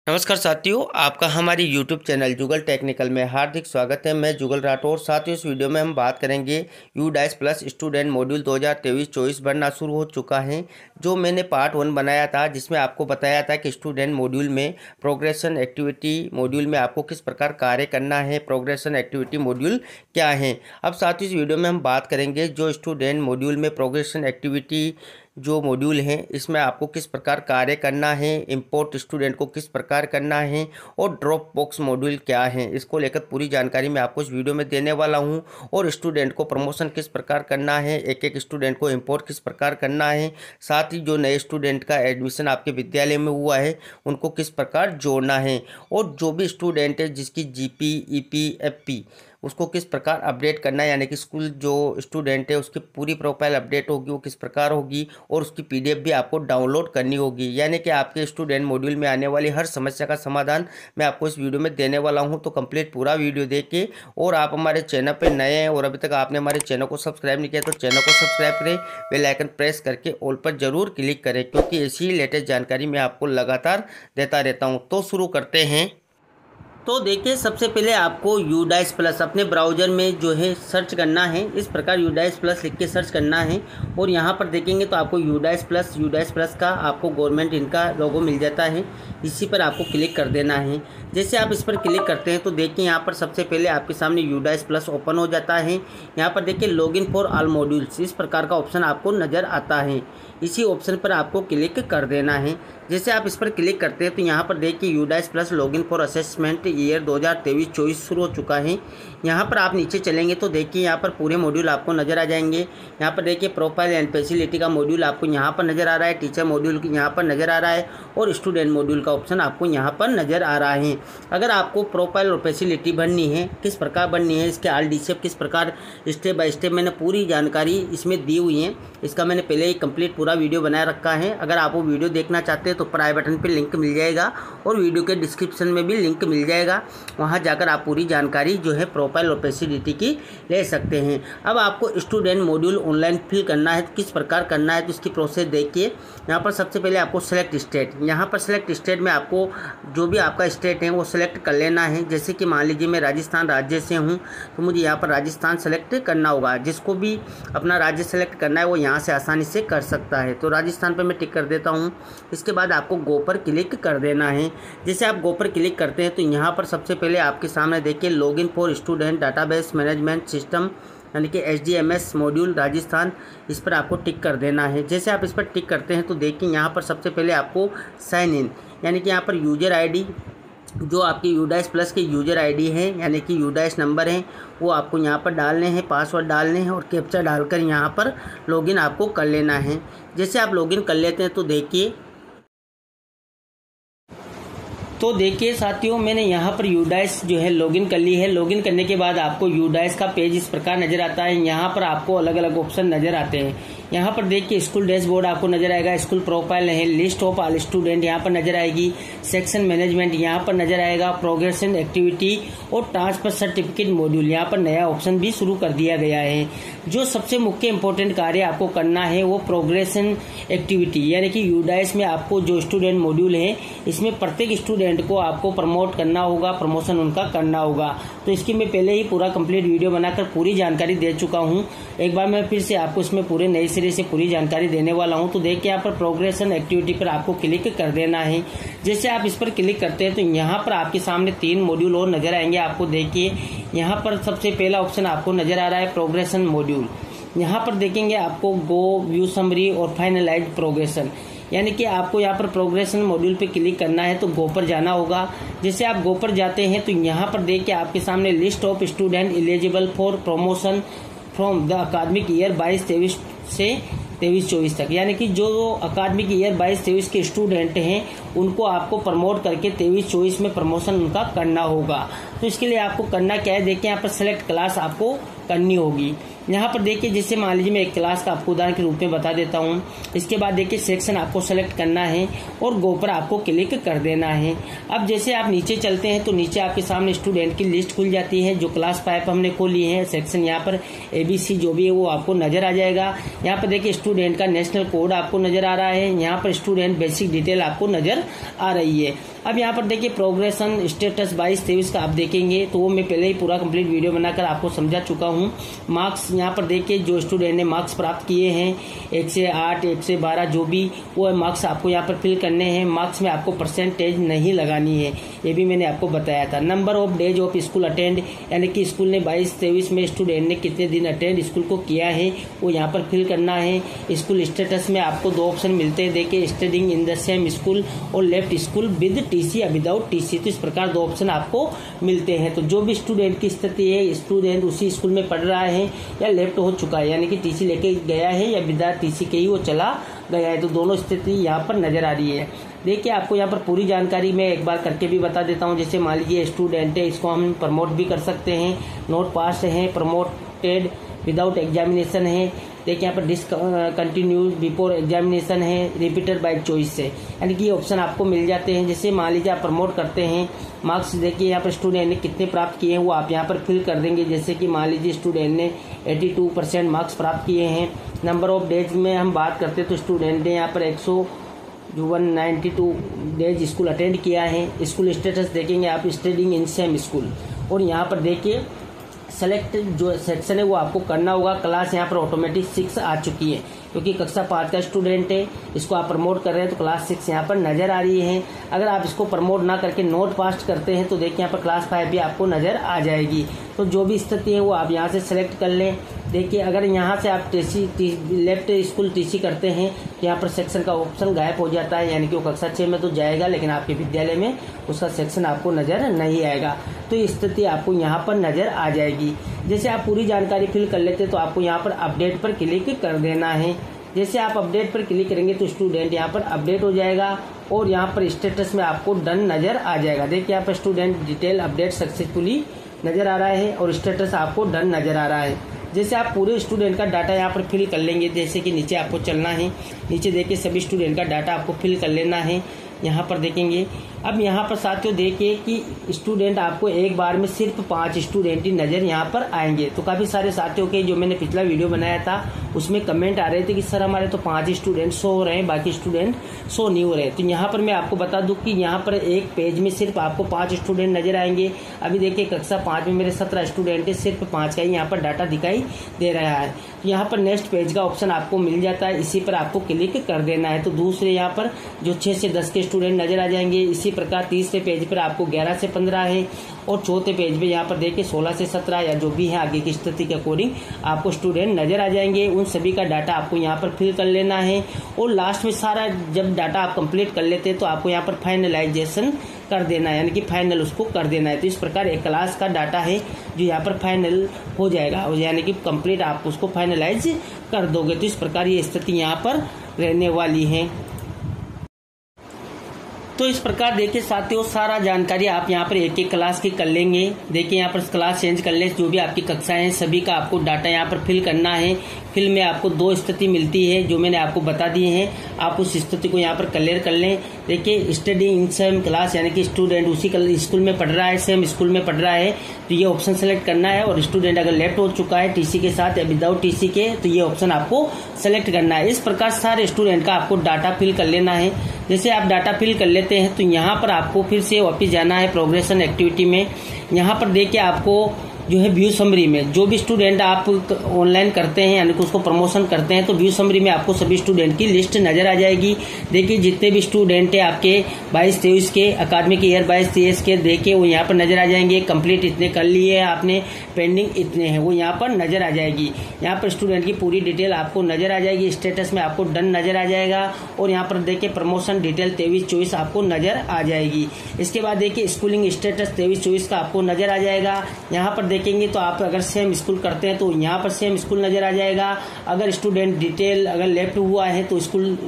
नमस्कार साथियों, आपका हमारी YouTube चैनल जुगल टेक्निकल में हार्दिक स्वागत है। मैं जुगल राठौर। साथियों, इस वीडियो में हम बात करेंगे UDAIS प्लस स्टूडेंट मॉड्यूल 2023-24 बनना शुरू हो चुका है। जो मैंने पार्ट 1 बनाया था, जिसमें आपको बताया था कि स्टूडेंट मॉड्यूल में प्रोग्रेशन एक्टिविटी मॉड्यूल में आपको किस प्रकार कार्य करना है, प्रोग्रेशन एक्टिविटी मॉड्यूल क्या है। अब साथियों, इस वीडियो में हम बात करेंगे जो स्टूडेंट मॉड्यूल में प्रोग्रेशन एक्टिविटी जो मॉड्यूल हैं इसमें आपको किस प्रकार कार्य करना है, इंपोर्ट स्टूडेंट को किस प्रकार करना है और ड्रॉप बॉक्स मॉड्यूल क्या है, इसको लेकर पूरी जानकारी मैं आपको इस वीडियो में देने वाला हूं। और स्टूडेंट को प्रमोशन किस प्रकार करना है, एक एक स्टूडेंट को इंपोर्ट किस प्रकार करना है, साथ ही जो नए स्टूडेंट का एडमिशन आपके विद्यालय में हुआ है उनको किस प्रकार जोड़ना है, और जो भी स्टूडेंट है जिसकी GP, EP, FP उसको किस प्रकार अपडेट करना है, यानी कि स्कूल जो स्टूडेंट है उसकी पूरी प्रोफाइल अपडेट होगी, वो किस प्रकार होगी, और उसकी PDF भी आपको डाउनलोड करनी होगी। यानी कि आपके स्टूडेंट मॉड्यूल में आने वाली हर समस्या का समाधान मैं आपको इस वीडियो में देने वाला हूं। तो कंप्लीट पूरा वीडियो देखें। और आप हमारे चैनल पर नए हैं और अभी तक आपने हमारे चैनल को सब्सक्राइब नहीं किया तो चैनल को सब्सक्राइब करें, बेल आइकन प्रेस करके ऑल पर जरूर क्लिक करें, क्योंकि ऐसी लेटेस्ट जानकारी मैं आपको लगातार देता रहता हूँ। तो शुरू करते हैं। तो देखिए, सबसे पहले आपको UDAIS प्लस अपने ब्राउज़र में जो है सर्च करना है। इस प्रकार UDAIS प्लस लिख के सर्च करना है और यहाँ पर देखेंगे तो आपको UDAIS प्लस का आपको गवर्नमेंट इनका लोगो मिल जाता है। इसी पर आपको क्लिक कर देना है। जैसे आप इस पर क्लिक करते हैं तो देखिए यहाँ पर सबसे पहले आपके सामने UDAIS प्लस ओपन हो जाता है। यहाँ पर देखिए लॉगिन फॉर ऑल मॉड्यूल्स इस प्रकार का ऑप्शन आपको नज़र आता है। इसी ऑप्शन पर आपको क्लिक कर देना है। जैसे आप इस पर क्लिक करते हैं तो यहाँ पर देखिए UDAIS plus login for assessment year 2023-24 शुरू हो चुका है। यहाँ पर आप नीचे चलेंगे तो देखिए यहाँ पर पूरे मॉड्यूल आपको नज़र आ जाएंगे। यहाँ पर देखिए प्रोफाइल एंड फैसिलिटी का मॉड्यूल आपको यहाँ पर नज़र आ रहा है, टीचर मॉड्यूल यहाँ पर नज़र आ रहा है और स्टूडेंट मॉड्यूल का ऑप्शन आपको यहाँ पर नज़र आ रहा है। अगर आपको प्रोफाइल और फैसिलिटी बननी है, किस प्रकार बननी है, इसके ऑल डिटेल किस प्रकार स्टेप बाय स्टेप मैंने पूरी जानकारी इसमें दी हुई है। इसका मैंने पहले ही कंप्लीट पूरा वीडियो बना रखा है। अगर आप वो वीडियो देखना चाहते हैं तो प्राई बटन पर लिंक मिल जाएगा और वीडियो के डिस्क्रिप्शन में भी लिंक मिल जाएगा। वहाँ जाकर आप पूरी जानकारी जो है प्रोफाइल और फैसिलिटी की ले सकते हैं। अब आपको स्टूडेंट मॉड्यूल ऑनलाइन फिल करना है तो किस प्रकार करना है, तो इसकी प्रोसेस देखिए। यहाँ पर सबसे पहले आपको सेलेक्ट स्टेट, यहाँ पर सेलेक्ट स्टेट में आपको जो भी आपका स्टेट है वो सेलेक्ट कर लेना है। जैसे कि मान लीजिए मैं राजस्थान राज्य से हूँ तो मुझे यहाँ पर राजस्थान सेलेक्ट करना होगा। जिसको भी अपना राज्य सेलेक्ट करना है वो यहाँ से आसानी से कर सकता है। तो राजस्थान पर मैं टिक कर देता हूँ। इसके बाद आपको गो पर क्लिक कर देना है। जैसे आप गो पर क्लिक करते हैं तो यहाँ पर सबसे पहले आपके सामने देखिए login for student database management system यानी कि HDMS मॉड्यूल राजस्थान, इस पर आपको टिक कर देना है। जैसे आप इस पर टिक करते हैं तो देखिए यहाँ पर सबसे पहले आपको साइन इन यानी कि यहाँ पर यूजर ID जो आपकी UDAIS प्लस के यूजर ID है यानी कि UDAIS नंबर है वो आपको यहाँ पर डालने हैं, पासवर्ड डालने हैं और कैप्चा डालकर यहाँ पर लॉगिन आपको कर लेना है। जैसे आप लॉगिन कर लेते हैं तो देखिए साथियों, मैंने यहाँ पर UDAIS जो है लॉगिन कर ली है। लॉगिन करने के बाद आपको UDAIS का पेज इस प्रकार नजर आता है। यहाँ पर आपको अलग अलग ऑप्शन नजर आते हैं। यहाँ पर देखिए स्कूल डैशबोर्ड आपको नजर आएगा, स्कूल प्रोफाइल है, लिस्ट ऑफ ऑल स्टूडेंट यहाँ पर नजर आएगी, सेक्शन मैनेजमेंट यहाँ पर नजर आएगा, प्रोग्रेशन एक्टिविटी और ट्रांसफर सर्टिफिकेट मॉड्यूल यहाँ पर नया ऑप्शन भी शुरू कर दिया गया है। जो सबसे मुख्य इंपॉर्टेंट कार्य आपको करना है वो प्रोग्रेशन एक्टिविटी यानी कि UDAIS में आपको जो स्टूडेंट मॉड्यूल है इसमें प्रत्येक स्टूडेंट को आपको प्रमोट करना होगा, प्रमोशन उनका करना होगा। तो इसकी मैं पहले ही पूरा कंप्लीट वीडियो बनाकर पूरी जानकारी दे चुका हूं। एक बार मैं फिर से आपको इसमें पूरे नए सिरे से पूरी जानकारी देने वाला हूं। तो देखिए यहाँ पर प्रोग्रेशन एक्टिविटी पर आपको क्लिक कर देना है। जैसे आप इस पर क्लिक करते हैं तो यहाँ पर आपके सामने 3 मॉड्यूल और नजर आएंगे। आपको देखिए यहाँ पर सबसे पहला ऑप्शन आपको नजर आ रहा है प्रोग्रेशन मॉड्यूल। यहाँ पर देखेंगे आपको गो, व्यू समरी और फाइनलाइज प्रोग्रेशन यानी कि आपको यहाँ पर प्रोग्रेशन मॉड्यूल पे क्लिक करना है तो गो पर जाना होगा। जैसे आप गो पर जाते हैं तो यहाँ पर देखिए आपके सामने list of student eligible for promotion from the अकादमिक ईयर 22-23 से 23-24 तक, यानी कि जो अकादमिक ईयर 22-23 के स्टूडेंट हैं उनको आपको प्रमोट करके 23-24 में प्रमोशन उनका करना होगा। तो इसके लिए आपको करना क्या है, देखिए यहाँ पर सेलेक्ट क्लास आपको करनी होगी। यहाँ पर देखिए जैसे मान लीजिए मैं एक क्लास का आपको उदाहरण के रूप में बता देता हूँ। इसके बाद देखिए सेक्शन आपको सेलेक्ट करना है और गो पर आपको क्लिक कर देना है। अब जैसे आप नीचे चलते हैं तो नीचे आपके सामने स्टूडेंट की लिस्ट खुल जाती है। जो क्लास 5 हमने खोली है, सेक्शन यहाँ पर ABC जो भी है वो आपको नजर आ जाएगा। यहाँ पर देखिए स्टूडेंट का नेशनल कोड आपको नजर आ रहा है। यहाँ पर स्टूडेंट बेसिक डिटेल आपको नजर आ रही है। अब यहाँ पर देखिए प्रोग्रेशन स्टेटस 22-23 का आप देखेंगे तो वो मैं पहले ही पूरा कंप्लीट वीडियो बनाकर आपको समझा चुका हूँ। मार्क्स यहाँ पर देखिए जो स्टूडेंट ने मार्क्स प्राप्त किए हैं 1 से 8, 1 से 12 जो भी वो मार्क्स आपको यहाँ पर फिल करने हैं। मार्क्स में आपको परसेंटेज नहीं लगानी है, ये भी मैंने आपको बताया था। Number of days of school attend, यानी कि स्कूल ने 22-23 में स्टूडेंट ने कितने दिन अटेंड स्कूल को किया है वो यहाँ पर फिल करना है। स्कूल स्टेटस में आपको 2 ऑप्शन मिलते हैं, देखिए studying in the same school और लेफ्ट स्कूल विद टीसी या विदाउट टीसी। तो इस प्रकार 2 ऑप्शन आपको मिलते हैं। तो जो भी स्टूडेंट की स्थिति है, स्टूडेंट उसी स्कूल में पढ़ रहा है या लेफ्ट हो चुका है, यानी कि टीसी लेके गया है या विदाउट टीसी के ही वो चला गया है, तो दोनों स्थिति यहाँ पर नजर आ रही है। देखिए आपको यहाँ पर पूरी जानकारी मैं एक बार करके भी बता देता हूँ। जैसे मान लीजिए स्टूडेंट है, इसको हम प्रमोट भी कर सकते हैं, नोट पास है, प्रमोटेड विदाउट एग्जामिनेशन है। देखिए यहाँ पर डिसकंटिन्यूड बिफोर एग्जामिनेशन है, रिपीटेड बाय चॉइस है, यानी कि ये ऑप्शन आपको मिल जाते हैं। जैसे मान लीजिए आप प्रमोट करते हैं, मार्क्स देखिए यहाँ पर स्टूडेंट ने कितने प्राप्त किए हैं वो आप यहाँ पर फिल कर देंगे। जैसे कि मान लीजिए स्टूडेंट ने 82% मार्क्स प्राप्त किए हैं। नंबर ऑफ डेज में हम बात करते हैं तो स्टूडेंट ने यहाँ पर 192 डेज स्कूल अटेंड किया है। स्कूल स्टेटस देखेंगे आप स्टडिंग इन सेम स्कूल, और यहाँ पर देखिए सेलेक्ट जो सेक्शन है वो आपको करना होगा। क्लास यहाँ पर ऑटोमेटिक 6 आ चुकी है, क्योंकि कक्षा 5 का स्टूडेंट है, इसको आप प्रमोट कर रहे हैं तो क्लास 6 यहाँ पर नजर आ रही है। अगर आप इसको प्रमोट ना करके नोट पास करते हैं तो देखिए यहाँ पर क्लास 5 भी आपको नजर आ जाएगी। तो जो भी स्थिति है वो आप यहाँ से सेलेक्ट कर लें। देखिए अगर यहाँ से आप लेफ्ट स्कूल टीसी करते हैं तो यहाँ पर सेक्शन का ऑप्शन गायब हो जाता है, यानी कि वो कक्षा 6 में तो जाएगा लेकिन आपके विद्यालय में उसका सेक्शन आपको नजर नहीं आएगा। तो ये स्थिति आपको यहाँ पर नजर आ जाएगी। जैसे आप पूरी जानकारी फिल कर लेते तो आपको यहाँ पर अपडेट पर क्लिक कर देना है। जैसे आप अपडेट पर क्लिक करेंगे तो स्टूडेंट यहाँ पर अपडेट हो जाएगा और यहाँ पर स्टेटस में आपको डन नजर आ जाएगा। देखिए यहाँ पर स्टूडेंट डिटेल अपडेट सक्सेसफुली नजर आ रहा है और स्टेटस आपको डन नजर आ रहा है। जैसे आप पूरे स्टूडेंट का डाटा यहाँ पर फिल कर लेंगे, जैसे कि नीचे आपको चलना है, नीचे देखिए सभी स्टूडेंट का डाटा आपको फिल कर लेना है। यहाँ पर देखेंगे अब यहाँ पर साथियों देखिए कि स्टूडेंट आपको एक बार में सिर्फ 5 स्टूडेंट ही नजर यहाँ पर आएंगे। तो काफी सारे साथियों के जो मैंने पिछला वीडियो बनाया था उसमें कमेंट आ रहे थे कि सर हमारे तो 5 स्टूडेंट शो हो रहे हैं, बाकी स्टूडेंट शो नहीं हो रहे। तो यहाँ पर मैं आपको बता दूं कि यहाँ पर एक पेज में सिर्फ आपको 5 स्टूडेंट नजर आएंगे। अभी देखिए कक्षा 5 में मेरे 17 स्टूडेंट है, सिर्फ 5 का ही यहाँ पर डाटा दिखाई दे रहा है। तो यहाँ पर नेक्स्ट पेज का ऑप्शन आपको मिल जाता है, इसी पर आपको क्लिक कर देना है। तो दूसरे यहाँ पर जो 6 से 10 के स्टूडेंट नजर आ जाएंगे। इसी प्रकार तीसरे पेज पर आपको 11 से 15 है और चौथे पेज पे यहाँ पर देखिए 16 से 17 या जो भी है आगे की स्थिति के अकॉर्डिंग आपको स्टूडेंट नजर आ जाएंगे। उन सभी का डाटा आपको यहाँ पर फिल कर लेना है और लास्ट में सारा जब डाटा आप कंप्लीट कर लेते हैं तो आपको यहाँ पर फाइनलाइजेशन कर देना है, यानी कि फाइनल उसको कर देना है। तो इस प्रकार एक क्लास का डाटा है जो यहाँ पर फाइनल हो जाएगा, यानी कि कंप्लीट आप उसको फाइनलाइज कर दोगे। तो इस प्रकार ये स्थिति यहाँ पर रहने वाली है। तो इस प्रकार देखिए साथियों सारा जानकारी आप यहाँ पर एक एक क्लास की कर लेंगे। देखिए यहाँ पर क्लास चेंज कर लें, जो भी आपकी कक्षाएं हैं सभी का आपको डाटा यहाँ पर फिल करना है। फिल में आपको 2 स्थिति मिलती है जो मैंने आपको बता दी है, आप उस स्थिति को यहाँ पर क्लियर कर लें। देखिए स्टडी इन सेम क्लास, यानी कि स्टूडेंट उसी स्कूल में पढ़ रहा है, सेम स्कूल में पढ़ रहा है तो ये ऑप्शन सेलेक्ट करना है। और स्टूडेंट अगर लेफ्ट हो चुका है टीसी के साथ या विदाउट टीसी के तो ये ऑप्शन आपको सेलेक्ट करना है। इस प्रकार सारे स्टूडेंट का आपको डाटा फिल कर लेना है। जैसे आप डाटा फिल कर लेते हैं तो यहाँ पर आपको फिर से वापस जाना है प्रोग्रेशन एक्टिविटी में। यहाँ पर देखिए आपको जो है व्यू समरी में जो भी स्टूडेंट आप ऑनलाइन करते हैं यानी कि उसको प्रमोशन करते हैं तो व्यू समरी में आपको सभी स्टूडेंट की लिस्ट नजर आ जाएगी। देखिए जितने भी स्टूडेंट है आपके 22-23 के अकादमिक ईयर 22-23 के देखिए वो यहाँ पर नजर आ जाएंगे। कंप्लीट इतने कर लिए हैं आपने, पेंडिंग इतने हैं वो यहाँ पर नजर आ जाएगी। यहाँ पर स्टूडेंट की पूरी डिटेल आपको नजर आ जाएगी। स्टेटस में आपको डन नजर आ जाएगा और यहाँ पर देखिए प्रमोशन डिटेल 23-24 आपको नजर आ जाएगी। इसके बाद देखिए स्कूलिंग स्टेटस 23-24 का आपको नजर आ जाएगा। यहाँ पर देखेंगे तो आप अगर सेम स्कूल करते हैं तो यहाँ पर सेम स्कूल नजर आ जाएगा। अगर स्टूडेंट डिटेल अगर लेफ्ट हुआ है तो स्कूल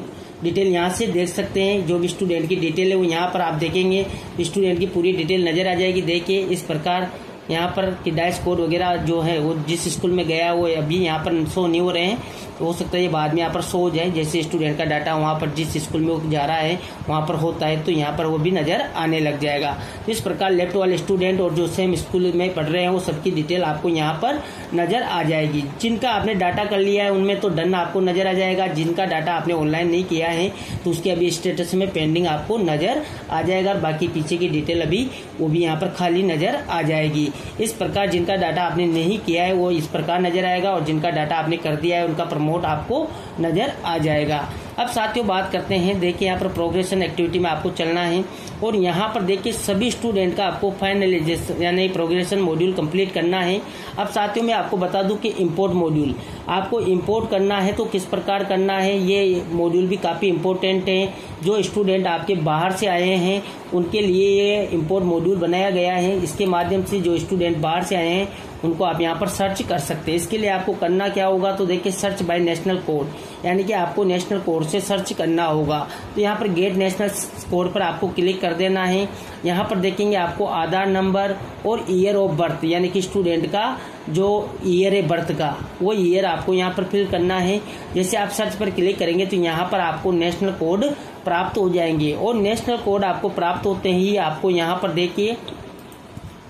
डिटेल यहाँ से देख सकते हैं। जो भी स्टूडेंट की डिटेल है वो यहाँ पर आप देखेंगे, स्टूडेंट की पूरी डिटेल नजर आ जाएगी। देखिए इस प्रकार यहाँ पर कि डाइस कोड वगैरह जो है वो जिस स्कूल में गया वो अभी यहाँ पर शो नहीं हो रहे हैं, तो हो सकता है ये बाद में यहाँ पर शो हो जाए। जैसे स्टूडेंट का डाटा वहाँ पर जिस स्कूल में वो जा रहा है वहाँ पर होता है तो यहाँ पर वो भी नज़र आने लग जाएगा। तो इस प्रकार लेफ्ट वाले स्टूडेंट और जो सेम स्कूल में पढ़ रहे हैं वो सबकी डिटेल आपको यहाँ पर नज़र आ जाएगी। जिनका आपने डाटा कर लिया है उनमें तो डन आपको नज़र आ जाएगा, जिनका डाटा आपने ऑनलाइन नहीं किया है तो उसके अभी स्टेटस में पेंडिंग आपको नज़र आ जाएगा, और बाकी पीछे की डिटेल अभी वो भी यहाँ पर खाली नज़र आ जाएगी। इस प्रकार जिनका डाटा आपने नहीं किया है वो इस प्रकार नज़र आएगा, और जिनका डाटा आपने कर दिया है उनका प्रमोट आपको नज़र आ जाएगा। अब साथियों बात करते हैं, देखिए यहाँ पर प्रोग्रेशन एक्टिविटी में आपको चलना है, और यहाँ पर देखिए सभी स्टूडेंट का आपको फाइनलाइजेशन यानी प्रोग्रेशन मॉड्यूल कंप्लीट करना है। अब साथियों मैं आपको बता दूं कि इंपोर्ट मॉड्यूल आपको इंपोर्ट करना है तो किस प्रकार करना है, ये मॉड्यूल भी काफ़ी इंपॉर्टेंट है। जो स्टूडेंट आपके बाहर से आए हैं उनके लिए ये इंपोर्ट मॉड्यूल बनाया गया है। इसके माध्यम से जो स्टूडेंट बाहर से आए हैं उनको आप यहाँ पर सर्च कर सकते हैं। इसके लिए आपको करना क्या होगा, तो देखिए सर्च बाय नेशनल कोड, यानी कि आपको नेशनल कोड से सर्च करना होगा। तो यहाँ पर गेट नेशनल कोड पर आपको क्लिक कर देना है। यहाँ पर देखेंगे आपको आधार नंबर और ईयर ऑफ बर्थ, यानी कि स्टूडेंट का जो ईयर है बर्थ का वो ईयर आपको यहाँ पर फिल करना है। जैसे आप सर्च पर क्लिक करेंगे तो यहाँ पर आपको नेशनल कोड प्राप्त हो जाएंगे, और नेशनल कोड आपको प्राप्त होते ही आपको यहाँ पर देखिए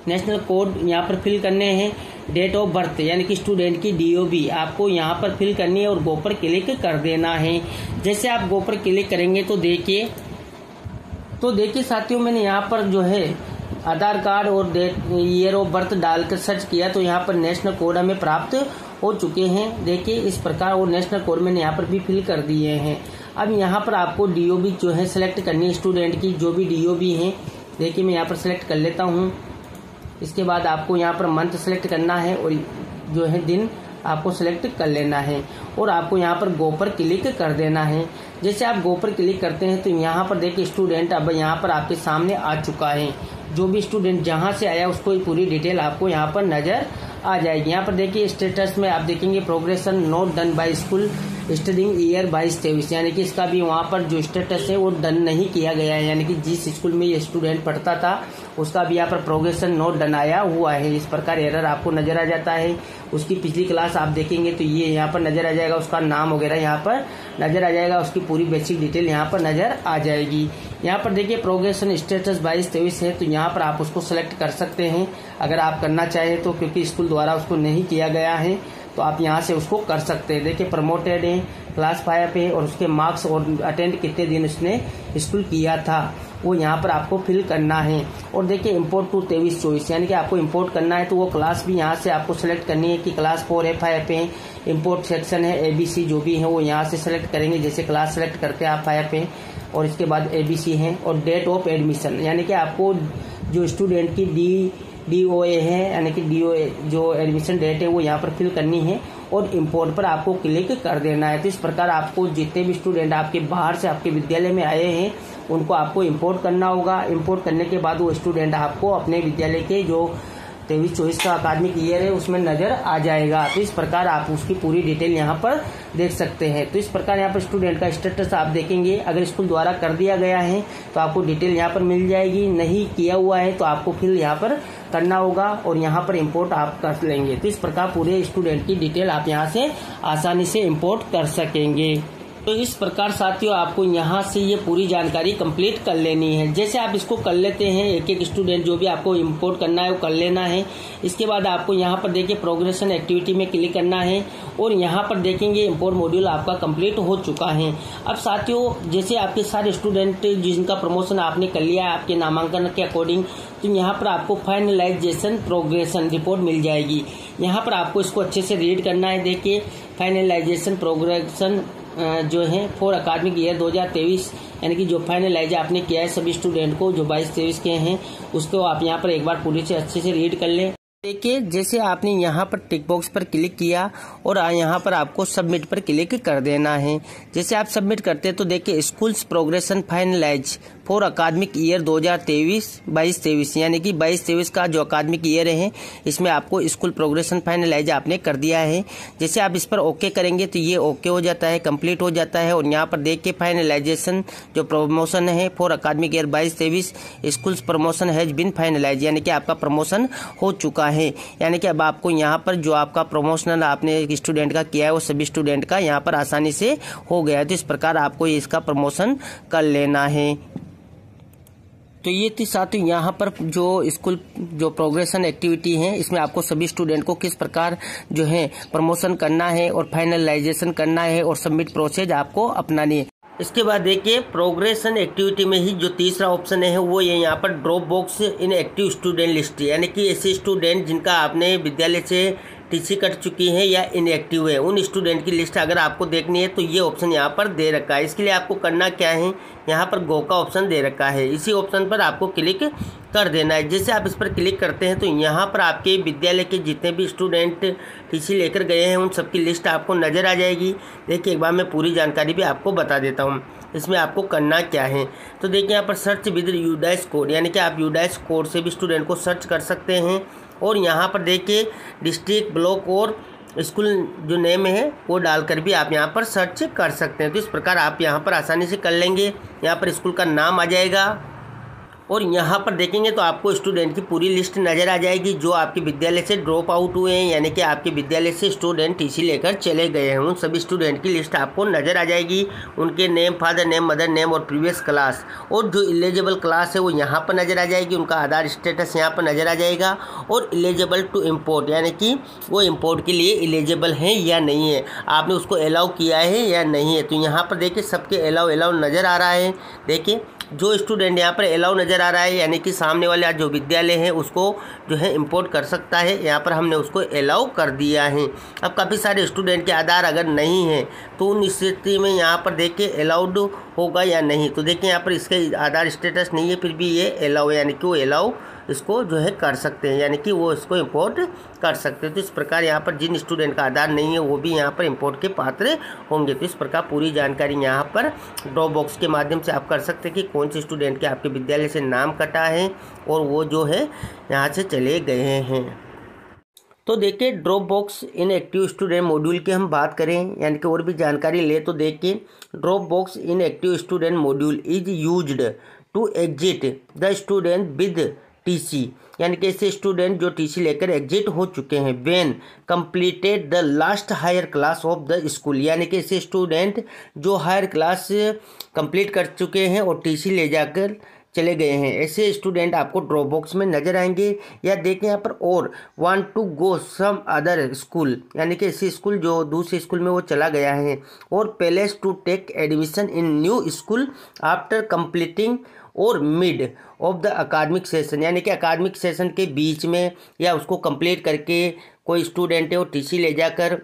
नेशनल कोड यहाँ पर फिल करने हैं। डेट ऑफ बर्थ यानी कि स्टूडेंट की DOB आपको यहाँ पर फिल करनी है और गो पर क्लिक कर देना है। जैसे आप गो पर क्लिक करेंगे तो देखिए साथियों मैंने यहाँ पर जो है आधार कार्ड और डेट ईयर ऑफ बर्थ डालकर सर्च किया तो यहाँ पर नेशनल कोड हमें प्राप्त हो चुके हैं। देखिए इस प्रकार वो नेशनल कोड मैंने यहाँ पर भी फिल कर दिए हैं। अब यहाँ पर आपको DOB जो है सिलेक्ट करनी है, स्टूडेंट की जो भी DOB है। देखिए मैं यहाँ पर सिलेक्ट कर लेता हूँ। इसके बाद आपको यहाँ पर मंथ सेलेक्ट करना है और जो है दिन आपको सेलेक्ट कर लेना है, और आपको यहाँ पर गो पर क्लिक कर देना है। जैसे आप गो पर क्लिक करते हैं तो यहाँ पर देखिए स्टूडेंट अब यहाँ पर आपके सामने आ चुका है। जो भी स्टूडेंट जहाँ से आया उसको पूरी डिटेल आपको यहाँ पर नज़र आ जाएगी। यहाँ पर देखिए स्टेटस में आप देखेंगे progression note done by school studying year 22-23, यानी कि इसका भी वहाँ पर जो स्टेटस है वो डन नहीं किया गया है, यानी कि जिस स्कूल में ये स्टूडेंट पढ़ता था उसका भी यहाँ पर प्रोग्रेशन नोट डन आया हुआ है। इस प्रकार एरर आपको नजर आ जाता है। उसकी पिछली क्लास आप देखेंगे तो ये यहाँ पर नजर आ जाएगा, उसका नाम वगैरह यहाँ पर नजर आ जाएगा, उसकी पूरी बेसिक डिटेल यहाँ पर नजर आ जाएगी। यहाँ पर देखिए प्रोग्रेशन स्टेटस 22-23 है तो यहाँ पर आप उसको सिलेक्ट कर सकते हैं अगर आप करना चाहें तो, क्योंकि स्कूल द्वारा उसको नहीं किया गया है तो आप यहाँ से उसको कर सकते हैं। देखिए प्रमोटेड है, क्लास 5 है, और उसके मार्क्स और अटेंड कितने दिन उसने स्कूल किया था वो यहाँ पर आपको फिल करना है। और देखिए इंपोर्ट टू 23-24 यानी कि आपको इंपोर्ट करना है तो वो क्लास भी यहाँ से आपको सेलेक्ट करनी है कि क्लास 4 है 5 है। इंपोर्ट सेक्शन है ABC जो भी है वो यहाँ से सेलेक्ट करेंगे, जैसे क्लास सेलेक्ट करते हैं आप 5 है और इसके बाद ABC है। और डेट ऑफ एडमिशन यानी कि आपको जो स्टूडेंट की DOA है यानी कि DOA जो एडमिशन डेट है वो यहाँ पर फिल करनी है, और इंपोर्ट पर आपको क्लिक कर देना है। तो इस प्रकार आपको जितने भी स्टूडेंट आपके बाहर से आपके विद्यालय में आए हैं उनको आपको इंपोर्ट करना होगा। इंपोर्ट करने के बाद वो स्टूडेंट आपको अपने विद्यालय के जो 23-24 का अकादमिक ईयर है उसमें नजर आ जाएगा। तो इस प्रकार आप उसकी पूरी डिटेल यहाँ पर देख सकते हैं। तो इस प्रकार यहाँ पर स्टूडेंट का स्टेटस आप देखेंगे, अगर स्कूल द्वारा कर दिया गया है तो आपको डिटेल यहाँ पर मिल जाएगी, नहीं किया हुआ है तो आपको फिर यहाँ पर करना होगा और यहाँ पर इंपोर्ट आप कर लेंगे। तो इस प्रकार पूरे स्टूडेंट की डिटेल आप यहाँ से आसानी से इंपोर्ट कर सकेंगे। तो इस प्रकार साथियों आपको यहाँ से ये पूरी जानकारी कंप्लीट कर लेनी है। जैसे आप इसको कर लेते हैं, एक एक स्टूडेंट जो भी आपको इंपोर्ट करना है वो कर लेना है। इसके बाद आपको यहाँ पर देखिए प्रोग्रेशन एक्टिविटी में क्लिक करना है और यहाँ पर देखेंगे इंपोर्ट मॉड्यूल आपका कंप्लीट हो चुका है। अब साथियों जैसे आपके सारे स्टूडेंट जिनका प्रमोशन आपने कर लिया है आपके नामांकन के अकॉर्डिंग, तो यहाँ पर आपको फाइनलाइजेशन प्रोग्रेशन रिपोर्ट मिल जाएगी। यहाँ पर आपको इसको अच्छे से रीड करना है। देखिए फाइनलाइजेशन प्रोग्रेशन जो है फॉर अकादमिक ईयर 2023 यानी कि जो फाइनलाइज आपने किया है सभी स्टूडेंट को जो 22-23 के हैं उसको आप यहाँ पर एक बार पूरी से अच्छे से रीड कर लें। देखिए जैसे आपने यहाँ पर टिक बॉक्स पर क्लिक किया और यहाँ पर आपको सबमिट पर क्लिक कर देना है। जैसे आप सबमिट करते हैं तो देखिए schools progression finalise for academic year 2023-22 यानी कि 22-23 का जो अकादमिक ईयर है इसमें आपको स्कूल प्रोग्रेशन फाइनलाइज आपने कर दिया है। जैसे आप इस पर ओके करेंगे तो ये ओके हो जाता है, कंप्लीट हो जाता है। और यहाँ पर देख के फाइनलाइजेशन जो प्रमोशन है for academic year 22-23 schools promotion has been finalize, यानी कि आपका प्रमोशन हो चुका है। यानी कि अब आपको यहाँ पर जो आपका प्रमोशनल आपने एक स्टूडेंट का किया है वो सभी स्टूडेंट का यहाँ पर आसानी से हो गया है। तो इस प्रकार आपको इसका प्रमोशन कर लेना है। तो ये थी साथियों यहाँ पर जो स्कूल जो प्रोग्रेशन एक्टिविटी है इसमें आपको सभी स्टूडेंट को किस प्रकार जो है प्रमोशन करना है और फाइनलाइजेशन करना है और सबमिट प्रोसेस आपको अपनानी है। इसके बाद देखिए प्रोग्रेशन एक्टिविटी में ही जो तीसरा ऑप्शन है वो ये यहाँ पर drop box inactive student list, यानी कि ऐसे स्टूडेंट जिनका आपने विद्यालय से टीसी कट चुकी है या इनएक्टिव है उन स्टूडेंट की लिस्ट अगर आपको देखनी है तो ये ऑप्शन यहाँ पर दे रखा है। इसके लिए आपको करना क्या है, यहाँ पर गो का ऑप्शन दे रखा है, इसी ऑप्शन पर आपको क्लिक कर देना है। जैसे आप इस पर क्लिक करते हैं तो यहाँ पर आपके विद्यालय के जितने भी स्टूडेंट टीसी लेकर गए हैं उन सबकी लिस्ट आपको नज़र आ जाएगी। देखिए एक बार मैं पूरी जानकारी भी आपको बता देता हूँ इसमें आपको करना क्या है। तो देखिए यहाँ पर सर्च विद यूडाइस कोड, यानी कि आप यूडाइस कोड से भी स्टूडेंट को सर्च कर सकते हैं। और यहाँ पर देखिए डिस्ट्रिक्ट, ब्लॉक और स्कूल जो नेम है वो डालकर भी आप यहाँ पर सर्च कर सकते हैं। तो इस प्रकार आप यहाँ पर आसानी से कर लेंगे। यहाँ पर स्कूल का नाम आ जाएगा और यहाँ पर देखेंगे तो आपको स्टूडेंट की पूरी लिस्ट नज़र आ जाएगी जो आपके विद्यालय से ड्रॉप आउट हुए हैं, यानी कि आपके विद्यालय से स्टूडेंट टीसी लेकर चले गए हैं। उन सभी स्टूडेंट की लिस्ट आपको नज़र आ जाएगी, उनके name, father name, mother name और प्रीवियस क्लास, और जो एलिजिबल क्लास है वो यहाँ पर नज़र आ जाएगी, उनका आधार स्टेटस यहाँ पर नज़र आ जाएगा। और एलिजिबल टू इम्पोर्ट, यानी कि वो इम्पोर्ट के लिए एलिजिबल हैं या नहीं है, आपने उसको अलाउ किया है या नहीं है। तो यहाँ पर देखिए सबके अलाउ नज़र आ रहा है। देखिए जो स्टूडेंट यहाँ पर अलाउ नज़र आ रहा है यानी कि सामने वाला जो विद्यालय है उसको जो है इंपोर्ट कर सकता है, यहाँ पर हमने उसको अलाउ कर दिया है। अब काफ़ी सारे स्टूडेंट के आधार अगर नहीं है तो उन स्थिति में यहाँ पर देखिए अलाउड होगा या नहीं। तो देखिए यहाँ पर इसके आधार स्टेटस नहीं है फिर भी ये अलाउ, यानी कि वो अलाउ इसको जो है कर सकते हैं, यानी कि वो इसको इंपोर्ट कर सकते हैं। तो इस प्रकार यहाँ पर जिन स्टूडेंट का आधार नहीं है वो भी यहाँ पर इंपोर्ट के पात्र होंगे। तो इस प्रकार पूरी जानकारी यहाँ पर ड्रॉप बॉक्स के माध्यम से आप कर सकते हैं कि कौन से स्टूडेंट के आपके विद्यालय से नाम कटा है और वो जो है यहाँ से चले गए हैं। तो देखिए drop box inactive student module की हम बात करें यानी कि और भी जानकारी ले तो देखिए drop box inactive student module is used to exit the student with TC, यानी कि ऐसे स्टूडेंट जो टीसी लेकर एग्जिट हो चुके हैं when completed the last higher class of the school, यानी कि ऐसे स्टूडेंट जो हायर क्लास कंप्लीट कर चुके हैं और टीसी ले जाकर चले गए हैं, ऐसे स्टूडेंट आपको ड्रॉप बॉक्स में नज़र आएंगे। या देखें यहाँ पर और want to go some other school, यानी कि ऐसे स्कूल जो दूसरे स्कूल में वो चला गया है, और place to take admission in new school after completing or mid of the academic session, यानी कि अकादमिक सेशन के बीच में या उसको कंप्लीट करके कोई स्टूडेंट है वो टीसी ले जाकर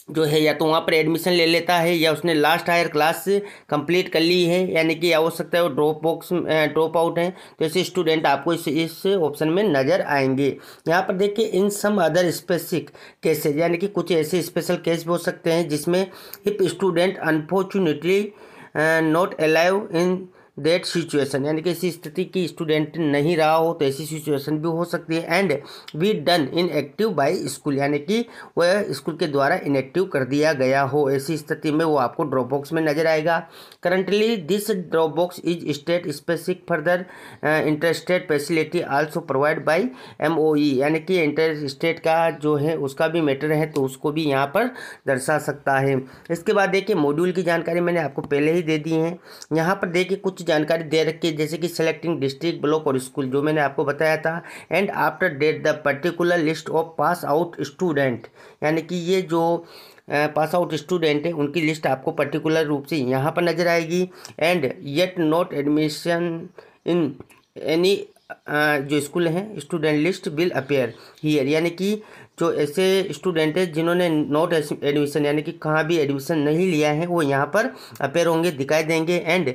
जो है या तो वहाँ पर एडमिशन ले लेता है या उसने लास्ट हायर क्लास कंप्लीट कर ली है, यानी कि हो सकता है वो ड्रॉप आउट है। तो ऐसे स्टूडेंट आपको इस ऑप्शन में नज़र आएंगे। यहाँ पर देखिए इन सम अदर स्पेसिफिक केसेज, यानी कि कुछ ऐसे स्पेशल केस भी हो सकते हैं जिसमें if student unfortunately not alive in that situation, यानी कि ऐसी स्थिति की स्टूडेंट नहीं रहा हो तो ऐसी सिचुएशन भी हो सकती है। And we done inactive by school, यानी कि वह स्कूल के द्वारा इनएक्टिव कर दिया गया हो, ऐसी स्थिति में वो आपको ड्रॉप बॉक्स में नजर आएगा। Currently this drop box is state specific further interstate facility also provide by MOE, यानी कि इंटर स्टेट का जो है उसका भी मैटर है तो उसको भी यहाँ पर दर्शा सकता है। इसके बाद देखिए मॉड्यूल की जानकारी मैंने आपको पहले ही दे दी है। यहाँ पर देखिए कुछ जानकारी दे रखी है जैसे कि सेलेक्टिंग डिस्ट्रिक्ट, ब्लॉक और स्कूल जो मैंने आपको बताया था। And after date the particular list of pass out student, यानी कि ये जो पास आउट स्टूडेंट है उनकी लिस्ट आपको पर्टिकुलर रूप से यहाँ पर नजर आएगी। And yet not admission in any जो स्कूल है student list will appear here, यानी कि जो ऐसे स्टूडेंट है जिन्होंने नॉट एडमिशन यानी कि कहाँ भी एडमिशन नहीं लिया है वो यहाँ पर अपेयर होंगे, दिखाई देंगे। And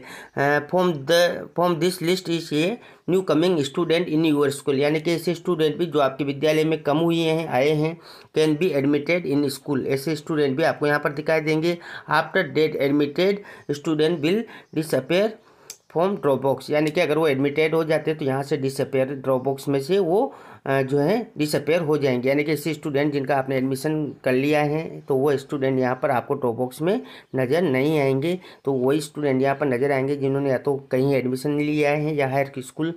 from this list is a new coming student in your school, यानी कि ऐसे स्टूडेंट भी जो आपके विद्यालय में कम हुए हैं आए हैं can be admitted in school, ऐसे स्टूडेंट भी आपको यहाँ पर दिखाई देंगे। After date admitted student will disappear from drop box, यानी कि अगर वो एडमिटेड हो जाते हैं तो यहाँ से डिसअपेयर, ड्रॉप बॉक्स में से वो जो है डिसअपेयर हो जाएंगे। यानी कि ऐसे स्टूडेंट जिनका आपने एडमिशन कर लिया है तो वो स्टूडेंट यहाँ पर आपको ड्रॉप बॉक्स में नज़र नहीं आएंगे। तो वही स्टूडेंट यहाँ पर नज़र आएंगे जिन्होंने या तो कहीं एडमिशन लिया है या हायर स्कूल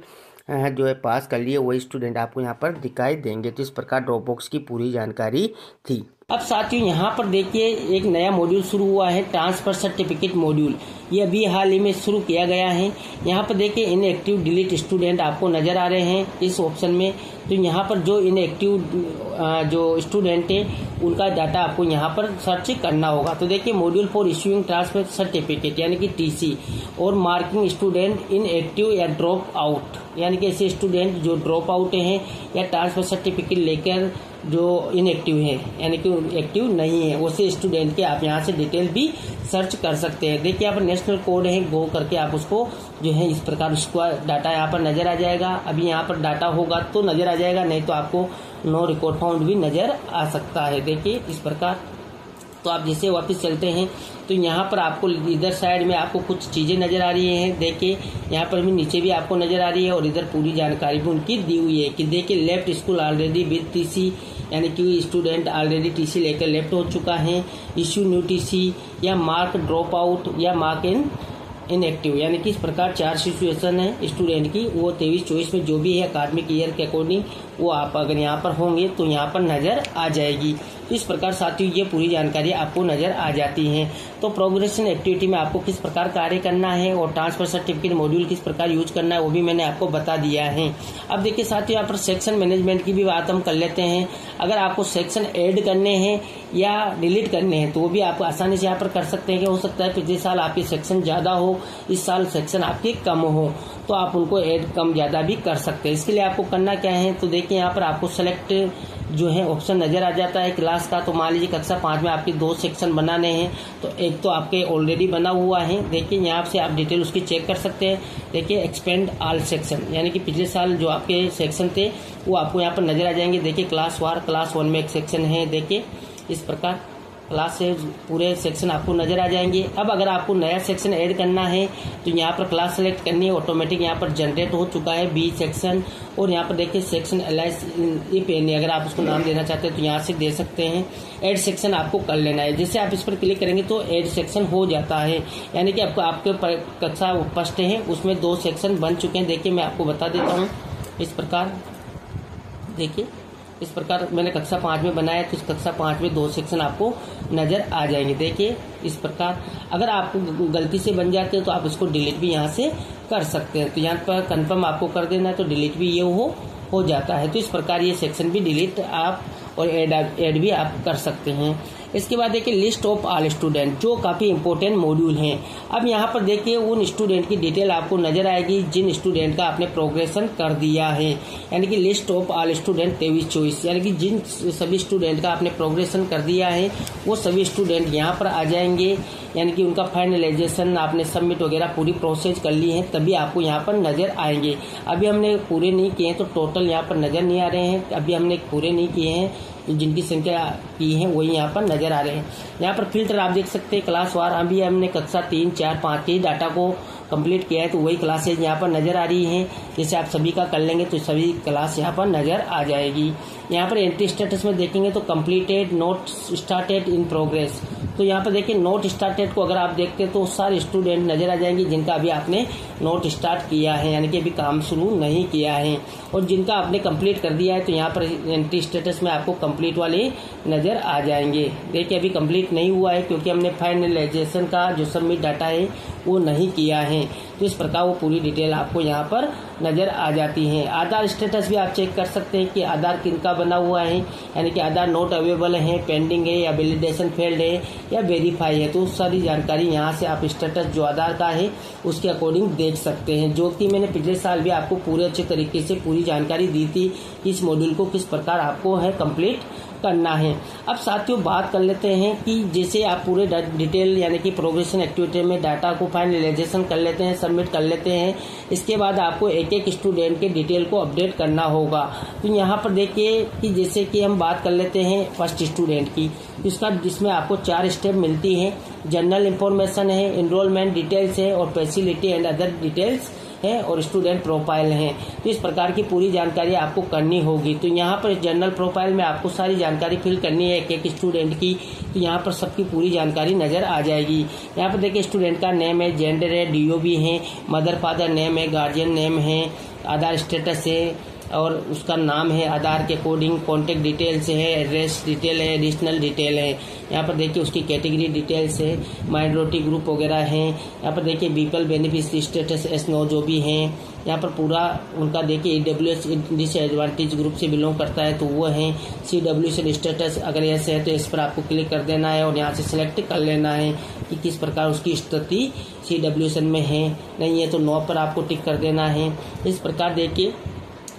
जो है पास कर लिए, वही स्टूडेंट आपको यहाँ पर दिखाई देंगे। तो इस प्रकार ड्रॉप बॉक्स की पूरी जानकारी थी। अब साथियों यहाँ पर देखिए एक नया मॉड्यूल शुरू हुआ है, ट्रांसफर सर्टिफिकेट मॉड्यूल। ये अभी हाल ही में शुरू किया गया है। यहाँ पर देखिए इनएक्टिव डिलीट स्टूडेंट आपको नजर आ रहे हैं इस ऑप्शन में। तो यहाँ पर जो इनएक्टिव जो स्टूडेंट है उनका डाटा आपको यहाँ पर सर्च करना होगा। तो देखिए module for issuing transfer certificate यानी कि टीसी और मार्किंग स्टूडेंट इनएक्टिव या ड्रॉप आउट, यानी कि ऐसे स्टूडेंट जो ड्रॉप आउट हैं या ट्रांसफर सर्टिफिकेट लेकर जो इनएक्टिव है यानी कि एक्टिव नहीं है, वैसे स्टूडेंट के आप यहाँ से डिटेल भी सर्च कर सकते हैं। देखिए यहाँ पर नेशनल कोड है, गो करके आप उसको जो है इस प्रकार उसका डाटा यहाँ पर नजर आ जाएगा। अभी यहाँ पर डाटा होगा तो नजर आ जाएगा, नहीं तो आपको नो रिकॉर्ड फाउंड भी नजर आ सकता है। देखिए इस प्रकार। तो आप जैसे वापस चलते हैं तो यहाँ पर आपको इधर साइड में आपको कुछ चीजें नजर आ रही हैं। देखिए यहाँ पर भी नीचे भी आपको नजर आ रही है और इधर पूरी जानकारी भी उनकी दी हुई है कि देखिए left school already with TC, यानी कि स्टूडेंट ऑलरेडी टीसी लेकर लेफ्ट हो चुका है। इश्यू न्यू टीसी या मार्क ड्रॉप आउट या मार्क इनएक्टिव, यानी कि इस प्रकार 4 सिचुएशन है स्टूडेंट की, वो 23-24 में जो भी है अकादमिक ईयर के अकॉर्डिंग वो आप अगर यहाँ पर होंगे तो यहाँ पर नजर आ जाएगी। तो इस प्रकार साथियों ये पूरी जानकारी आपको नजर आ जाती है। तो प्रोग्रेशन एक्टिविटी में आपको किस प्रकार कार्य करना है और ट्रांसफर सर्टिफिकेट मॉड्यूल किस प्रकार यूज करना है वो भी मैंने आपको बता दिया है। अब देखिए साथियों यहाँ पर सेक्शन मैनेजमेंट की भी बात हम कर लेते हैं। अगर आपको सेक्शन ऐड करने हैं या डिलीट करने हैं तो वो भी आप आसानी से यहाँ पर कर सकते हैं। कि हो सकता है पिछले साल आपके सेक्शन ज्यादा हो, इस साल सेक्शन आपके कम हो, तो आप उनको ऐड कम ज्यादा भी कर सकते हैं। इसके लिए आपको करना क्या है, तो देखिए यहाँ पर आपको सेलेक्ट जो है ऑप्शन नजर आ जाता है क्लास का। तो मान लीजिए कक्षा 5 में आपके 2 सेक्शन बनाने हैं, तो एक तो आपके ऑलरेडी बना हुआ है। देखिए यहाँ से आप डिटेल उसकी चेक कर सकते हैं। देखिए एक्सपेंड ऑल सेक्शन, यानी कि पिछले साल जो आपके सेक्शन थे वो आपको यहाँ पर नजर आ जाएंगे। देखिए क्लास वार, क्लास 1 में एक सेक्शन है, देखिए इस प्रकार क्लास से पूरे सेक्शन आपको नजर आ जाएंगे। अब अगर आपको नया सेक्शन ऐड करना है तो यहाँ पर क्लास सेलेक्ट करनी है, ऑटोमेटिक यहाँ पर जनरेट हो चुका है बी सेक्शन। और यहाँ पर देखिए सेक्शन एलाइस इफ एनी, अगर आप उसको नाम देना चाहते हैं तो यहाँ से दे सकते हैं। ऐड सेक्शन आपको कर लेना है। जैसे आप इस पर क्लिक करेंगे तो ऐड सेक्शन हो जाता है, यानी कि आपको आपके कक्षा फर्स्ट है उसमें 2 सेक्शन बन चुके हैं। देखिए मैं आपको बता देता हूँ इस प्रकार। देखिए इस प्रकार मैंने कक्षा 5 में बनाया तो इस कक्षा 5 में 2 सेक्शन आपको नजर आ जाएंगे। देखिए इस प्रकार। अगर आपको गलती से बन जाते हैं तो आप इसको डिलीट भी यहाँ से कर सकते हैं। तो यहाँ पर कंफर्म आपको कर देना है तो डिलीट भी ये हो जाता है। तो इस प्रकार ये सेक्शन भी डिलीट आप और ऐड भी आप कर सकते हैं। इसके बाद देखिए लिस्ट ऑफ ऑल स्टूडेंट, जो काफी इंपॉर्टेंट मॉड्यूल हैं। अब यहाँ पर देखिए उन स्टूडेंट की डिटेल आपको नजर आएगी जिन स्टूडेंट का आपने प्रोग्रेशन कर दिया है, यानी कि लिस्ट ऑफ ऑल स्टूडेंट 23-24, यानी कि जिन सभी स्टूडेंट का आपने प्रोग्रेशन कर दिया है वो सभी स्टूडेंट यहाँ पर आ जाएंगे। यानी कि उनका फाइनलाइजेशन आपने सबमिट वगैरह पूरी प्रोसेस कर ली है तभी आपको यहाँ पर नजर आएंगे। अभी हमने पूरे नहीं किए हैं तो टोटल यहाँ पर नजर नहीं आ रहे हैं। अभी हमने पूरे नहीं किए हैं, जिनकी संख्या की है वही यहाँ पर नजर आ रहे हैं। यहाँ पर फिल्टर आप देख सकते हैं क्लास वार। अभी हमने कक्षा 3, 4, 5 के डाटा को कंप्लीट किया है तो वही क्लासेज यहाँ पर नजर आ रही हैं। जैसे आप सभी का कर लेंगे तो सभी क्लास यहाँ पर नजर आ जाएगी। यहाँ पर एंट्री स्टेटस में देखेंगे तो completed, note started, in progress. तो यहाँ पर देखिए नोट स्टार्टेड को अगर आप देखते हैं तो सारे स्टूडेंट नजर आ जाएंगे जिनका अभी आपने नोट स्टार्ट किया है, यानी कि अभी काम शुरू नहीं किया है। और जिनका आपने कंप्लीट कर दिया है तो यहाँ पर एंट्री स्टेटस में आपको कंप्लीट वाले नजर आ जाएंगे। देखिए अभी कंप्लीट नहीं हुआ है क्योंकि हमने फाइनलाइजेशन का जो सबमिट डाटा है वो नहीं किया है। तो इस प्रकार वो पूरी डिटेल आपको यहाँ पर नजर आ जाती है। आधार स्टेटस भी आप चेक कर सकते हैं कि आधार किनका बना हुआ है, यानी कि आधार नोट अवेलेबल है, पेंडिंग है या वैलिडेशन फेल्ड है या वेरीफाई है। तो सारी जानकारी यहाँ से आप स्टेटस जो आधार का है उसके अकॉर्डिंग देख सकते हैं, जो कि मैंने पिछले साल भी आपको पूरे अच्छे तरीके से पूरी जानकारी दी थी इस मॉड्यूल को किस प्रकार आपको है कंप्लीट करना है। अब साथियों बात कर लेते हैं कि जैसे आप पूरे डिटेल यानी कि प्रोग्रेशन एक्टिविटी में डाटा को फाइनलाइजेशन कर लेते हैं, सबमिट कर लेते हैं। इसके बाद आपको एक एक स्टूडेंट के डिटेल को अपडेट करना होगा। तो यहाँ पर देखिए कि जैसे कि हम बात कर लेते हैं फर्स्ट स्टूडेंट की, इसका जिसमें आपको 4 स्टेप मिलती है। जनरल इंफॉर्मेशन है, एनरोलमेंट डिटेल्स है और फैसिलिटी एंड अदर डिटेल्स है और स्टूडेंट प्रोफाइल है। तो इस प्रकार की पूरी जानकारी आपको करनी होगी। तो यहाँ पर जनरल प्रोफाइल में आपको सारी जानकारी फिल करनी है एक एक स्टूडेंट की। तो यहाँ पर सबकी पूरी जानकारी नजर आ जाएगी। यहाँ पर देखिए स्टूडेंट का नेम है, जेंडर है, DOB है, मदर फादर नेम है, गार्जियन नेम है, आधार स्टेटस है और उसका नाम है आधार के अकॉर्डिंग, कॉन्टेक्ट डिटेल्स है, एड्रेस डिटेल है, एडिशनल डिटेल है। यहाँ पर देखिए उसकी कैटेगरी डिटेल्स है, माइनॉरिटी ग्रुप वगैरह हैं। यहाँ पर देखिए बीपल बेनिफिशियरी स्टेटस S9 जो भी हैं। यहाँ पर पूरा उनका देखिए EWS डिसएडवांटेज ग्रुप से बिलोंग करता है तो वो है। CWS स्टेटस अगर ऐसे है तो इस पर आपको क्लिक कर देना है और यहाँ से सिलेक्ट कर लेना है कि किस प्रकार उसकी स्थिति CWS में है, नहीं है तो नो पर आपको टिक कर देना है। इस प्रकार देखिए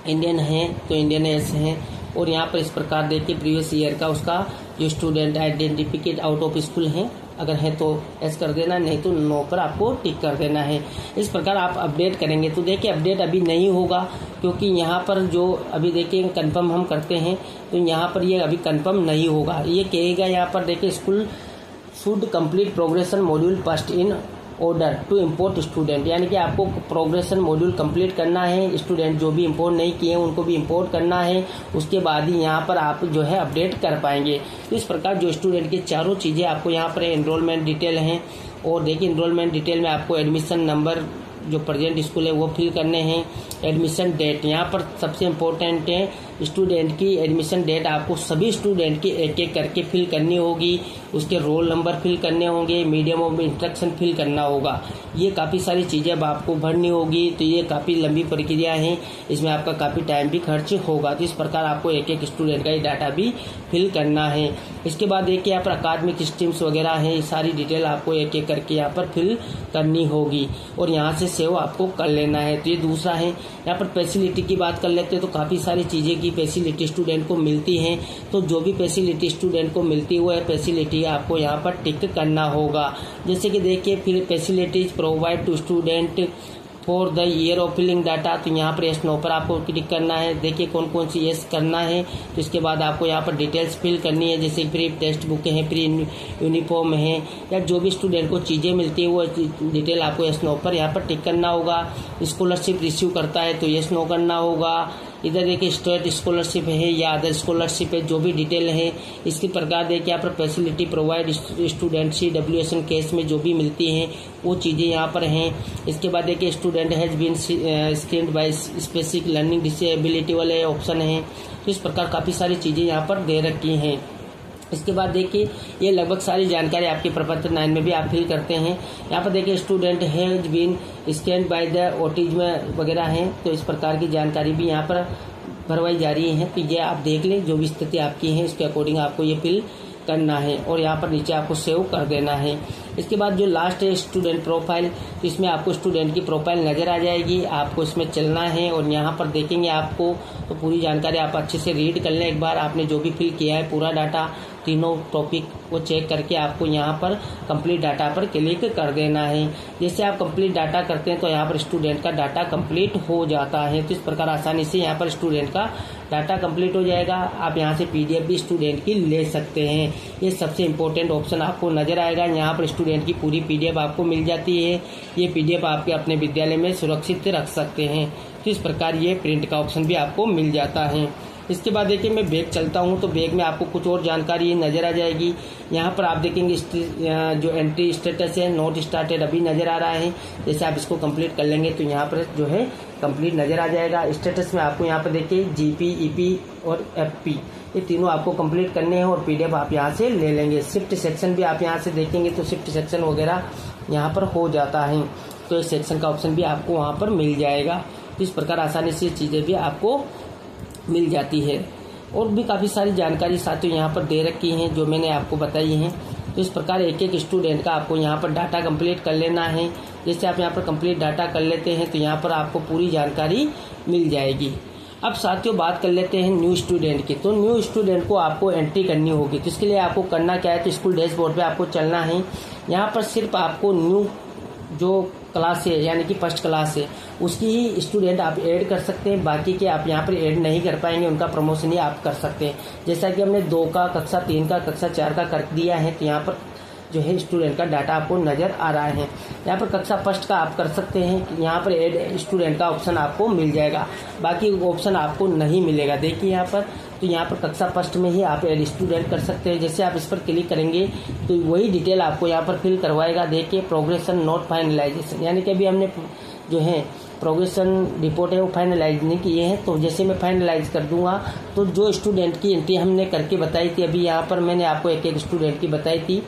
इंडियन है तो इंडियन एस है और यहाँ पर इस प्रकार देखिए प्रीवियस ईयर का उसका जो स्टूडेंट आइडेंटिफिकेट आउट ऑफ स्कूल है, अगर है तो एस कर देना, नहीं तो नो पर आपको टिक कर देना है। इस प्रकार आप अपडेट करेंगे। तो देखिए अपडेट अभी नहीं होगा क्योंकि यहाँ पर जो अभी देखिए कंफर्म हम करते हैं तो यहाँ पर ये अभी कंफर्म नहीं होगा। ये कहेगा यहाँ पर देखिए school should complete progression module first in order to import student, यानी कि आपको प्रोग्रेशन मॉड्यूल कंप्लीट करना है। स्टूडेंट जो भी इम्पोर्ट नहीं किए उनको भी इम्पोर्ट करना है, उसके बाद ही यहाँ पर आप जो है अपडेट कर पाएंगे। तो इस प्रकार जो स्टूडेंट की चारों चीज़ें आपको यहाँ पर एनरोलमेंट डिटेल हैं और देखिए एनरोलमेंट डिटेल में आपको एडमिशन नंबर जो प्रेजेंट स्कूल है वो फिल करने हैं। एडमिशन डेट यहाँ पर सबसे इम्पोर्टेंट है, स्टूडेंट की एडमिशन डेट आपको सभी स्टूडेंट की एक एक करके फिल करनी होगी। उसके रोल नंबर फिल करने होंगे, मीडियम ऑफ इंस्ट्रक्शन फिल करना होगा। ये काफ़ी सारी चीज़ें अब आपको भरनी होगी। तो ये काफ़ी लंबी प्रक्रिया है, इसमें आपका काफ़ी टाइम भी खर्च होगा। तो इस प्रकार आपको एक एक स्टूडेंट का ये डाटा भी फिल करना है। इसके बाद देखिए यहाँ पर अकादमिक स्ट्रीम्स वगैरह हैं, सारी डिटेल आपको एक एक करके यहाँ पर फिल करनी होगी और यहाँ से सेव आपको कर लेना है। तो ये दूसरा है। यहाँ पर फैसिलिटी की बात कर लेते हैं तो काफ़ी सारी चीज़ें की फैसिलिटी स्टूडेंट को मिलती हैं। तो जो भी फैसिलिटी स्टूडेंट को मिलती है वो फैसिलिटी आपको यहाँ पर टिक करना होगा। जैसे कि देखिए फिर facilities provide to student for the year of filling data, तो यहाँ पर यस नो पर आपको क्लिक करना है। देखिए कौन कौन सी यस करना है। तो इसके बाद आपको यहाँ पर डिटेल्स फिल करनी है, जैसे फ्री टेक्स्ट बुक है, फ्री यूनिफॉर्म है, या जो भी स्टूडेंट को चीज़ें मिलती है वो डिटेल आपको यस नो पर यहाँ पर टिक करना होगा। स्कॉलरशिप रिसीव करता है तो यस नो करना होगा। इधर देखिए स्टेट स्कॉलरशिप है या अदर स्कॉलरशिप है, जो भी डिटेल है इसके प्रकार देखिए यहाँ पर facility provide student CWS case में जो भी मिलती हैं वो चीज़ें यहाँ पर हैं। इसके बाद देखिए student has been screened by specific learning disability वाले ऑप्शन हैं। तो इस प्रकार काफ़ी सारी चीज़ें यहाँ पर दे रखी हैं। इसके बाद देखिए ये लगभग सारी जानकारी आपके प्रपत्र 9 में भी आप फिल करते हैं। यहाँ पर देखिए student has been scanned by the autism वगैरह हैं, तो इस प्रकार की जानकारी भी यहाँ पर भरवाई जा रही है। तो ये आप देख लें, जो भी स्थिति आपकी है इसके अकॉर्डिंग आपको ये फिल करना है और यहाँ पर नीचे आपको सेव कर देना है। इसके बाद जो लास्ट है स्टूडेंट प्रोफाइल, तो इसमें आपको स्टूडेंट की प्रोफाइल नज़र आ जाएगी, आपको इसमें चलना है और यहाँ पर देखेंगे आपको तो पूरी जानकारी आप अच्छे से रीड कर लें। एक बार आपने जो भी फिल किया है पूरा डाटा, तीनों टॉपिक वो चेक करके आपको यहाँ पर कंप्लीट डाटा पर क्लिक कर देना है। जैसे आप कंप्लीट डाटा करते हैं तो यहाँ पर स्टूडेंट का डाटा कंप्लीट हो जाता है। तो इस प्रकार आसानी से यहाँ पर स्टूडेंट का डाटा कंप्लीट हो जाएगा। आप यहाँ से PDF भी स्टूडेंट की ले सकते हैं। ये सबसे इम्पोर्टेंट ऑप्शन आपको नजर आएगा। यहाँ पर स्टूडेंट की पूरी PDF आपको मिल जाती है। ये PDF आपके अपने विद्यालय में सुरक्षित रख सकते हैं। तो इस प्रकार ये प्रिंट का ऑप्शन भी आपको मिल जाता है। इसके बाद देखिए मैं बैग चलता हूँ तो बैग में आपको कुछ और जानकारी नज़र आ जाएगी। यहाँ पर आप देखेंगे जो एंट्री स्टेटस है नोट स्टार्टेड अभी नज़र आ रहा है। जैसे आप इसको कंप्लीट कर लेंगे तो यहाँ पर जो है कंप्लीट नज़र आ जाएगा। स्टेटस में आपको यहाँ पर देखिए GP, EP और FP ये तीनों आपको कंप्लीट करने हैं और PDF आप यहाँ से ले लेंगे। शिफ्ट सेक्शन भी आप यहाँ से देखेंगे तो शिफ्ट सेक्शन वगैरह यहाँ पर हो जाता है, तो इस सेक्शन का ऑप्शन भी आपको वहाँ पर मिल जाएगा। तो इस प्रकार आसानी से चीज़ें भी आपको मिल जाती है और भी काफ़ी सारी जानकारी साथियों यहाँ पर दे रखी हैं जो मैंने आपको बताई हैं। तो इस प्रकार एक एक स्टूडेंट का आपको यहाँ पर डाटा कंप्लीट कर लेना है। जैसे आप यहाँ पर कंप्लीट डाटा कर लेते हैं तो यहाँ पर आपको पूरी जानकारी मिल जाएगी। अब साथियों बात कर लेते हैं न्यू स्टूडेंट की। तो न्यू स्टूडेंट को आपको एंट्री करनी होगी। तो इसके लिए आपको करना क्या है, तो स्कूल डैशबोर्ड पे आपको चलना है। यहाँ पर सिर्फ आपको न्यू जो क्लास है यानी कि फर्स्ट क्लास है उसकी ही स्टूडेंट आप ऐड कर सकते हैं। बाकी के आप यहाँ पर ऐड नहीं कर पाएंगे, उनका प्रमोशन ही आप कर सकते हैं। जैसा कि हमने 2 का, कक्षा 3 का, कक्षा 4 का कर दिया है, तो यहाँ पर जो है स्टूडेंट का डाटा आपको नज़र आ रहा है। यहाँ पर कक्षा फर्स्ट का आप कर सकते हैं, यहाँ पर ऐड स्टूडेंट का ऑप्शन आपको मिल जाएगा, बाकी ऑप्शन आपको नहीं मिलेगा। देखिए यहाँ पर, तो यहाँ पर कक्षा फर्स्ट में ही आप ऐड स्टूडेंट कर सकते हैं। जैसे आप इस पर क्लिक करेंगे तो वही डिटेल आपको यहाँ पर फिल करवाएगा। देखिए प्रोग्रेशन नॉट फाइनलाइजेशन, यानी कि अभी हमने जो है प्रोग्रेशन रिपोर्ट है वो फाइनलाइज नहीं किए हैं। तो जैसे मैं फाइनलाइज कर दूंगा तो जो स्टूडेंट की एंट्री हमने करके बताई थी, अभी यहाँ पर मैंने आपको एक स्टूडेंट की बताई थी,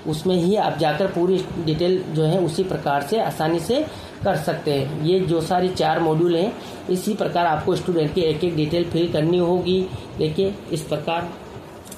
उसमें ही आप जाकर पूरी डिटेल जो है उसी प्रकार से आसानी से कर सकते हैं। ये जो सारी 4 मॉड्यूल हैं इसी प्रकार आपको स्टूडेंट की एक डिटेल फिल करनी होगी। देखिए इस प्रकार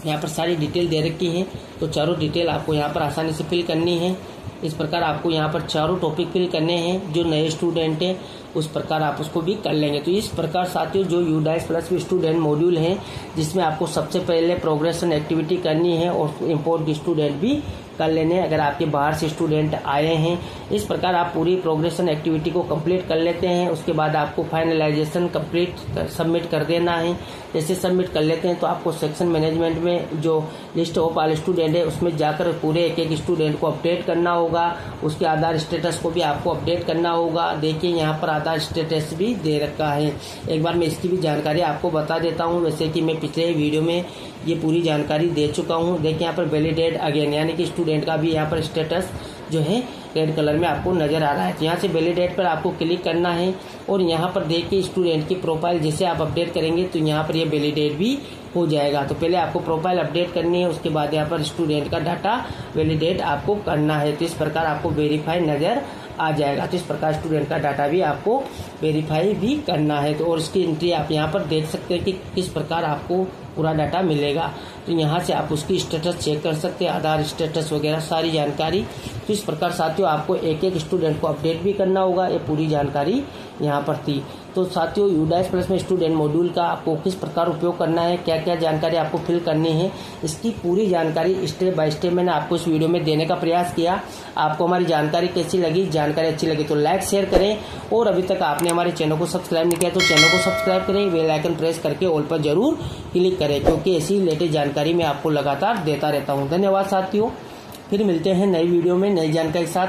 यहाँ पर सारी डिटेल दे रखी है, तो चारों डिटेल आपको यहाँ पर आसानी से फिल करनी है। इस प्रकार आपको यहाँ पर चारों टॉपिक फिल करने हैं। जो नए स्टूडेंट हैं उस प्रकार आप उसको भी कर लेंगे। तो इस प्रकार साथियों जो यूडाइस प्लस स्टूडेंट मॉड्यूल है जिसमें आपको सबसे पहले प्रोग्रेशन एक्टिविटी करनी है और इंपोर्ट स्टूडेंट भी कर लेने अगर आपके बाहर से स्टूडेंट आए हैं। इस प्रकार आप पूरी प्रोग्रेशन एक्टिविटी को कंप्लीट कर लेते हैं। उसके बाद आपको फाइनलाइजेशन कंप्लीट सबमिट कर देना है। जैसे सबमिट कर लेते हैं तो आपको सेक्शन मैनेजमेंट में जो लिस्ट ऑफ ऑल स्टूडेंट है उसमें जाकर पूरे एक स्टूडेंट को अपडेट करना होगा। उसके आधार स्टेटस को भी आपको अपडेट करना होगा। देखिए यहाँ पर आधार स्टेटस भी दे रखा है। एक बार मैं इसकी भी जानकारी आपको बता देता हूँ, वैसे कि मैं पिछले वीडियो में ये पूरी जानकारी दे चुका हूँ। देखिए यहाँ पर वैलिडेट अगेन, यानी कि स्टूडेंट का भी यहाँ पर स्टेटस जो है रेड कलर में आपको नजर आ रहा है। तो यहाँ से वैलिडेट पर आपको क्लिक करना है और यहाँ पर देखिए स्टूडेंट की प्रोफाइल जैसे आप अपडेट करेंगे तो यहाँ पर ये वैलिडेट भी हो जाएगा। तो पहले आपको प्रोफाइल अपडेट करनी है, उसके बाद यहाँ पर स्टूडेंट का डाटा वैलिडेट आपको करना है। तो इस प्रकार आपको वेरीफाई नजर आ जाएगा। तो इस प्रकार स्टूडेंट का डाटा भी आपको वेरीफाई भी करना है। तो और इसकी एंट्री आप यहाँ पर देख सकते हैं कि किस प्रकार आपको पूरा डाटा मिलेगा। तो यहाँ से आप उसकी स्टेटस चेक कर सकते हैं, आधार स्टेटस वगैरह सारी जानकारी। तो इस प्रकार साथियों आपको एक स्टूडेंट को अपडेट भी करना होगा। ये पूरी जानकारी यहाँ पर थी। तो साथियों यूडाइस प्लस में स्टूडेंट मॉड्यूल का आपको किस प्रकार उपयोग करना है, क्या क्या जानकारी आपको फिल करनी है, इसकी पूरी जानकारी स्टेप बाय स्टेप मैंने आपको इस वीडियो में देने का प्रयास किया। आपको हमारी जानकारी कैसी लगी? जानकारी अच्छी लगी तो लाइक शेयर करें और अभी तक आपने हमारे चैनल को सब्सक्राइब नहीं किया तो चैनल को सब्सक्राइब करें, बेल आइकन प्रेस करके ऑल पर जरूर क्लिक करें, क्योंकि ऐसी लेटेस्ट जानकारी मैं आपको लगातार देता रहता हूँ। धन्यवाद साथियों, फिर मिलते हैं नई वीडियो में नई जानकारी के साथ।